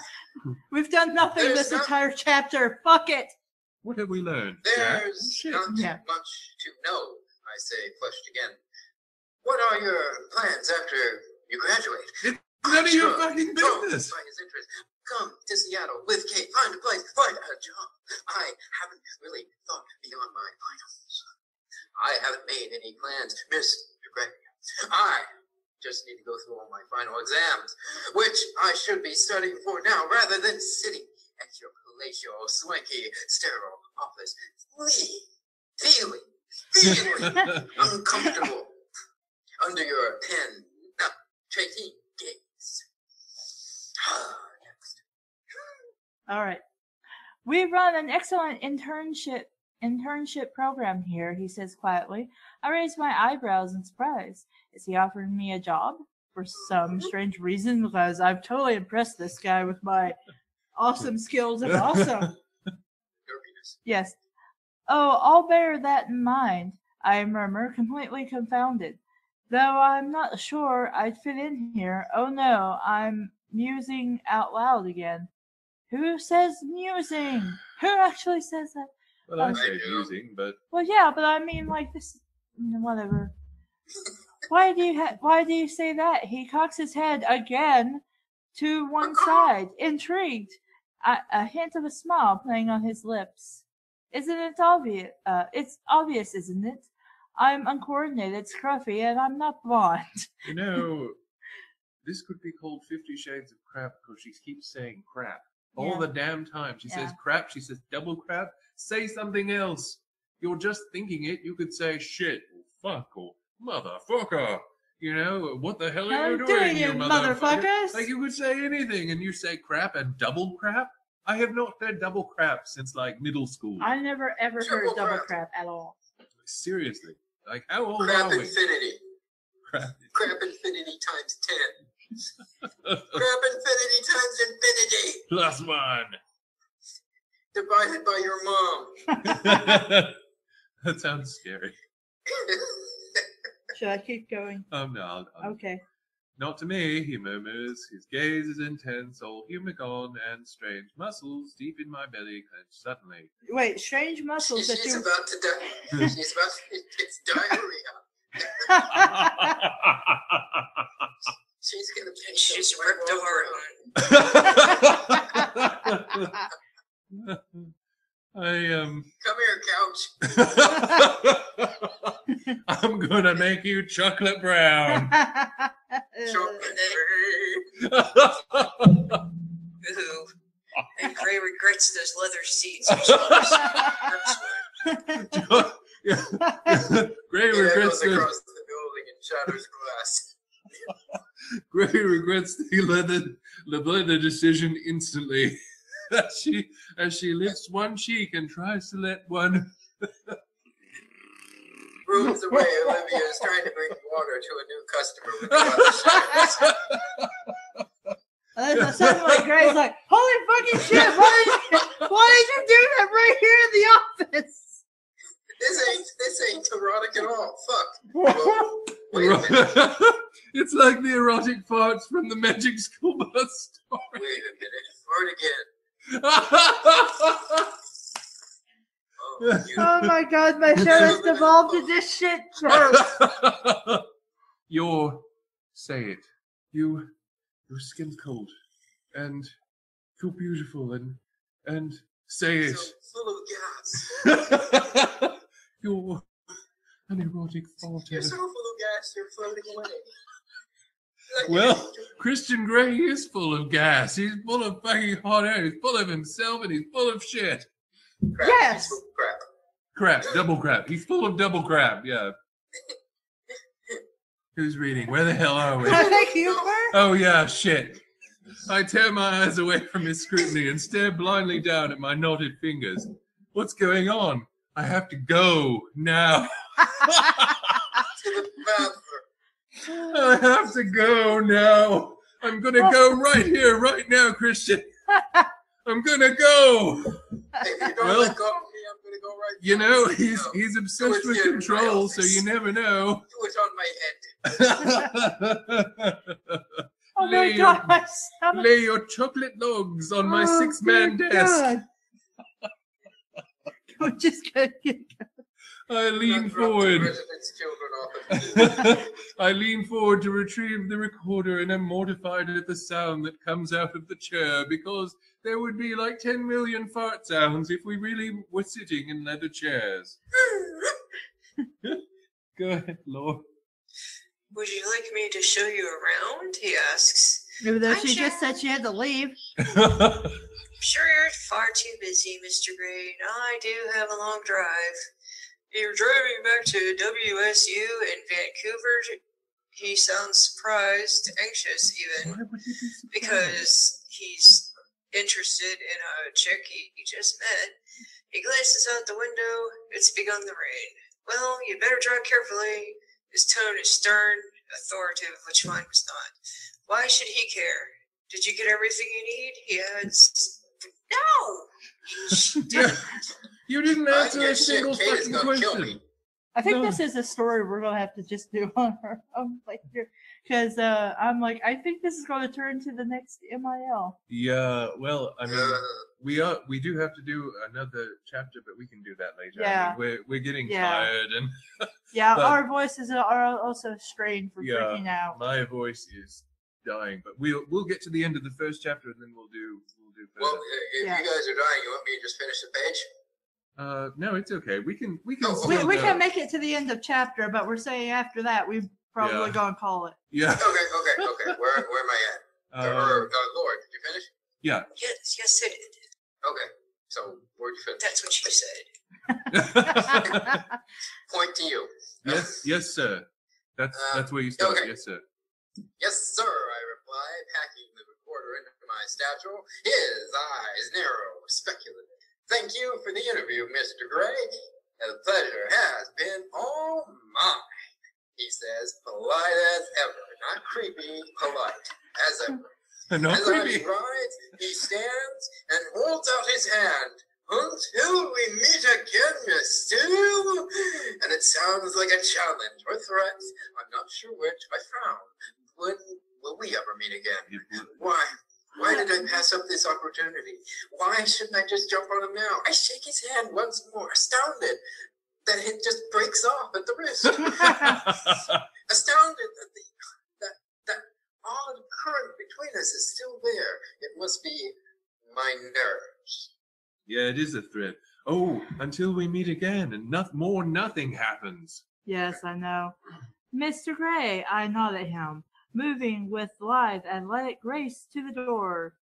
We've done nothing There's this not- entire chapter. Fuck it. What have we learned? Jack? There's Shit. not Yeah. much to know, I say, flushed again. What are your plans after you graduate? None of your Sure. fucking Don't business. by his interest. Come to Seattle with Kate. Find a place. Find a job. I haven't really thought beyond my finals. I haven't made any plans, Mr. Gray. I just need to go through all my final exams, which I should be studying for now rather than sitting at your palatial, swanky, sterile office, feeling uncomfortable under your penetrating gaze. Next. All right. We run an excellent internship program here, he says quietly. I raise my eyebrows in surprise. Is he offering me a job? For some strange reason, because I've totally impressed this guy with my awesome skills and awesome. Nerviness. Yes. Oh, I'll bear that in mind, I murmur, completely confounded. Though I'm not sure I'd fit in here. Oh no, I'm musing out loud again. Who says musing? Who actually says that? Well, I I say do. using, but Well, yeah, but I mean, like this, whatever. Why do you say that? He cocks his head again to one side, intrigued. A hint of a smile playing on his lips. Isn't it obvious? It's obvious, isn't it? I'm uncoordinated, scruffy, and I'm not blonde. you know, this could be called 50 Shades of Crap because she keeps saying crap. all the damn time. She says crap. She says double crap. Say something else. You're just thinking it. You could say shit or fuck or motherfucker. You know, what the hell are you doing, you motherfuckers? Like, you could say anything, and you say crap and double crap. I have not heard double crap since, like, middle school. I never, ever heard double crap at all. Seriously. Like, how old crap are we? Infinity. Crap infinity times 10. Crap infinity times infinity. Plus 1. Divided by your mom. That sounds scary. Should I keep going? No. Okay. Not to me, he murmurs. His gaze is intense, all humor gone, and strange muscles deep in my belly clench suddenly. Wait, strange muscles She's about to die. She's about to... It's diarrhea. She's gonna pinch. She's ripped a heart on. Come here, couch. I'm gonna make you chocolate brown. Chocolate. Ooh. And Gray regrets those leather seats. Gray regrets goes across the building and shatters glass. Gray regrets the leather decision instantly. As she lifts one cheek and tries to let one Rooms away, Olivia is trying to bring water to a new customer with the It sounds like Gray's like, holy fucking shit, why did you do that right here in the office? This ain't erotic at all. Fuck. Well, wait a minute. It's like the erotic farts from the Magic School Bus story. Wait a minute. Fart again. Oh my god, my show has devolved to this shit show. Say it. Your skin's cold and feel beautiful and say it. So full of gas. You're an erotic farter. You're so full of gas, you're floating away. Well, Christian Grey is full of gas. He's full of fucking hot air. He's full of himself and he's full of shit. Crap. Yes. Crap. Crap. Double crap. He's full of double crap. Yeah. Who's reading? Where the hell are we? Thank you, Oh, yeah, shit. I tear my eyes away from his scrutiny and stare blindly down at my knotted fingers. What's going on? I have to go now. To the bathroom. I have to go now. I'm going to go right here, right now, Christian. I'm going to go. If you don't let go of me, I'm going to go right You now. know, he's obsessed with control, so you never know. Do it on my head. Oh my god, my stomach. Lay your chocolate logs on my six-man desk. I'm just gonna get I lean forward. I lean forward to retrieve the recorder and am mortified at the sound that comes out of the chair because there would be like 10 million fart sounds if we really were sitting in leather chairs. Go ahead, Lord. Would you like me to show you around? He asks. Even though she just said she had to leave. I'm sure you're far too busy, Mr. Gray. I do have a long drive. You're driving back to WSU in Vancouver. He sounds surprised, anxious even, Why would he be surprised? because he's interested in a chick he just met. He glances out the window. It's begun to rain. Well, you better drive carefully. His tone is stern, authoritative, which mine was not. Why should he care? Did you get everything you need? He adds, no! He didn't. You didn't answer a single fucking question. I think this is a story we're gonna have to just do on our own later, because I'm like, I think this is going to turn to the next MIL. Yeah, well, I mean, we do have to do another chapter, but we can do that later. Yeah. I mean, we're getting tired, and Yeah, but- our voices are also strained from freaking out. my voice is dying. But we'll get to the end of the first chapter, and then we'll do further. Well, if you guys are dying, you want me to just finish the page? No, it's okay. We can. We can make it to the end of chapter, but we're saying after that we've probably gonna call it. Yeah. Okay. Where am I at? Lord, did you finish? Yeah. Yes, it did. Okay, so where'd you finish? That's what she said. Point to you. yes, sir. That's where you start. Okay. Yes, sir. Yes, sir, I reply, packing the recorder into my satchel, his eyes narrow, speculative. Thank you for the interview, Mr. Gray. The pleasure has been all mine, he says, polite as ever, not creepy, polite as ever. Not As creepy. he rides, he stands and holds out his hand. Until we meet again, Miss Sue. And it sounds like a challenge or threat. I'm not sure which. I frown. When will we ever meet again? Why? Why did I pass up this opportunity? Why shouldn't I just jump on him now? I shake his hand once more, astounded that it just breaks off at the wrist. Astounded that odd current between us is still there. It must be my nerves. Yeah, it is a threat. Oh, until we meet again and nothing happens. Yes, I know. Mr. Gray, I nod at him, moving with lithe athletic grace to the door.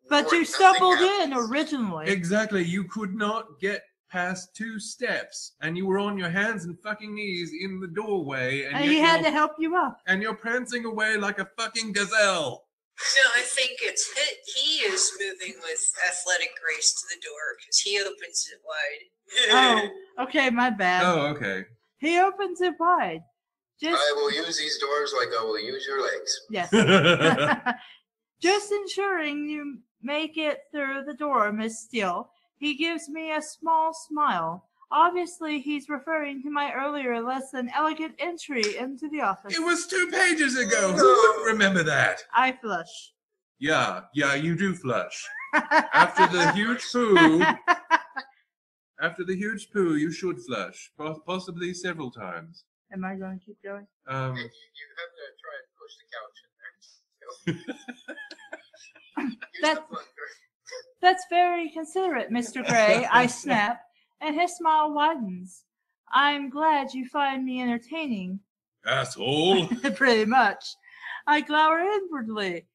But you stumbled in originally. Exactly. You could not get past 2 steps, and you were on your hands and fucking knees in the doorway, And he had to help you up. And you're prancing away like a fucking gazelle. No, I think he is moving with athletic grace to the door because he opens it wide. Oh, okay, my bad. Oh, okay. He opens it wide. I will use these doors like I will use your legs. Yes. Just ensuring you make it through the door, Miss Steele. He gives me a small smile. Obviously, he's referring to my earlier, less than elegant entry into the office. It was 2 pages ago. Who wouldn't remember that? I flush. Yeah, you do flush. After the huge poo, you should flush, possibly several times. Am I going to keep going? You have to try and push the couch in there. That's very considerate, Mr. Gray. I snap, and his smile widens. I'm glad you find me entertaining. Asshole. Pretty much. I glower inwardly,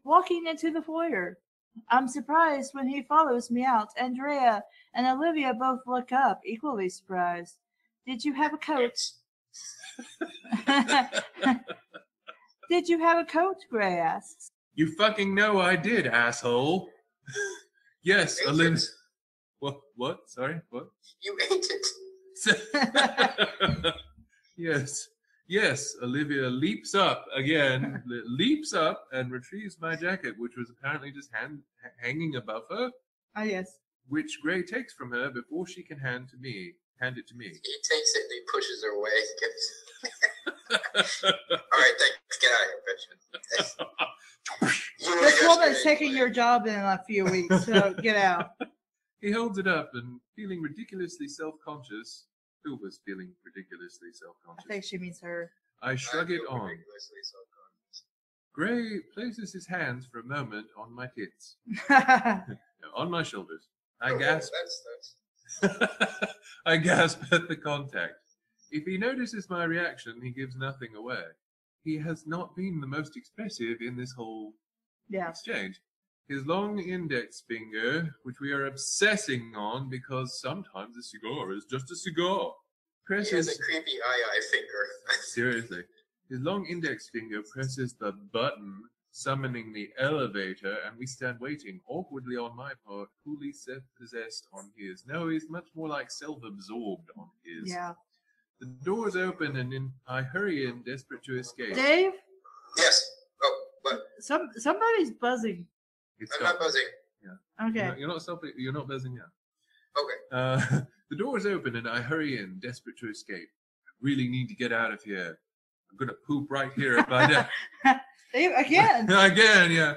walking into the foyer. I'm surprised when he follows me out. Andrea and Olivia both look up, equally surprised. Did you have a coat? Did you have a coat? Gray asks. You fucking know I did, asshole. Yes, Olivia. What? Sorry, what? You ate it. Yes, Olivia leaps up again, and retrieves my jacket, which was apparently just hanging above her. Ah, yes. Which Gray takes from her before she can hand it to me. He takes it and he pushes her away. All right, thanks. Get out of here, bitch. This woman's taking your job in a few weeks, so get out. He holds it up and, feeling ridiculously self-conscious. Who was feeling ridiculously self-conscious? I think she means her. I shrug it on. Gray places his hands for a moment on my tits. On my shoulders. I gasp. I gasp at the contact. If he notices my reaction, he gives nothing away. He has not been the most expressive in this whole exchange. His long index finger, which we are obsessing on because sometimes a cigar is just a cigar, presses... He has a creepy eye finger. Seriously. His long index finger presses the button summoning the elevator, and we stand waiting, awkwardly on my part, fully self-possessed on his. No, he's much more like self-absorbed on his. Yeah. The doors open, and I hurry in, desperate to escape. Dave? Yes. Oh, what? Somebody's buzzing. I'm not buzzing. Yeah. Okay. You're not buzzing yet. Okay. The doors open, and I hurry in, desperate to escape. I really need to get out of here. I'm gonna poop right here if I do. Again. Again, yeah.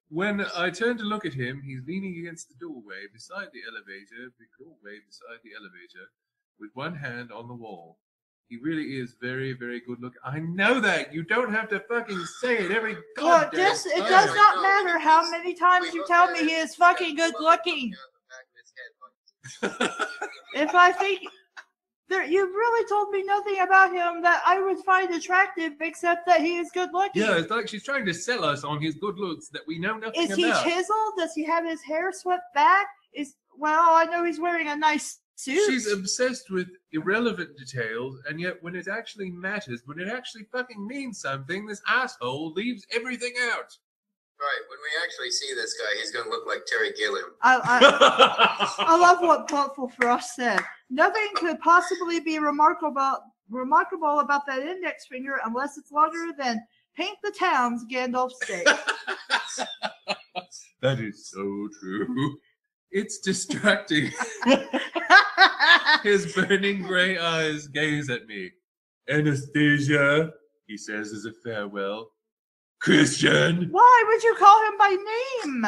When I turn to look at him, he's leaning against the doorway beside the elevator, with one hand on the wall. He really is very, very good looking. I know that. You don't have to fucking say it every goddamn time. It does not matter how many times you tell me he is fucking good looking. If I think You really told me nothing about him that I would find attractive, except that he is good looking. Yeah, it's like she's trying to sell us on his good looks that we know nothing Is about. he chiseled? Does he have his hair swept back? Well, I know he's wearing a nice suit. She's obsessed with irrelevant details, and yet when it actually matters, when it actually fucking means something, this asshole leaves everything out. Right, when we actually see this guy, he's going to look like Terry Gilliam. I love what Thoughtful Frost said. Nothing could possibly be remarkable about that index finger unless it's longer than Paint the Town's Gandalf State. That is so true. It's distracting. His burning grey eyes gaze at me. Anastasia, he says as a farewell. Christian. Why would you call him by name?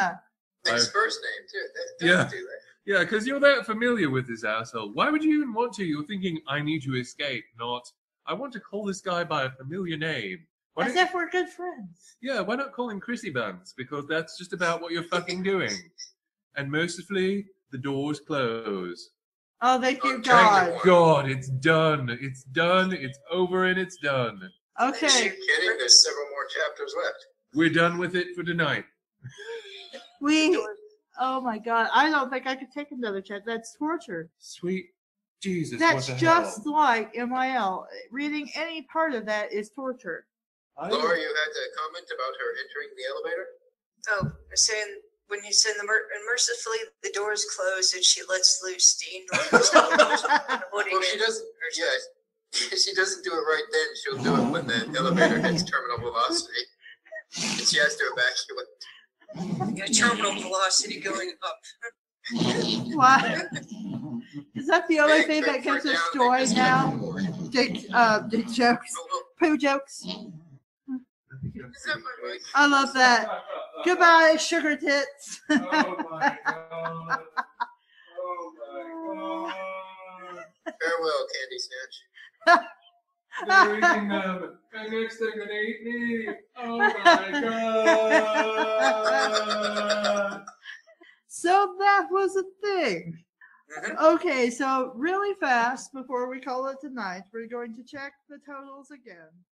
His first name, too. Yeah. Don't do that. Yeah, because you're that familiar with this asshole. Why would you even want to? You're thinking, I need to escape, not, I want to call this guy by a familiar name. As if we're good friends. Yeah, why not call him Chrissy Buns? Because that's just about what you're fucking doing. And mercifully, the doors close. Oh, thank you, Thank God. God, it's done. It's done. It's over and it's done. Okay. Are you kidding? There's several more chapters left. We're done with it for tonight. Oh my God. I don't think I could take another chapter. That's torture. Sweet Jesus, That's what the just hell? like MIL. Reading any part of that is torture. Laura, you had a comment about her entering the elevator? Oh, saying when you said and mercifully the doors close and she lets loose the enormous Well, she doesn't. Yeah, she doesn't do it right then. She'll do it when the elevator hits terminal velocity, and she has to evacuate. Yeah, terminal velocity going up. Why? Is that the only thing that gives us joy now? Dick jokes. Poo jokes. I love that. Goodbye, sugar tits. Oh my God. Oh my God. Farewell, Candy Snatch. They're eating them. And next they're gonna eat me. Oh my God. So that was a thing. Okay, so really fast before we call it tonight, we're going to check the totals again.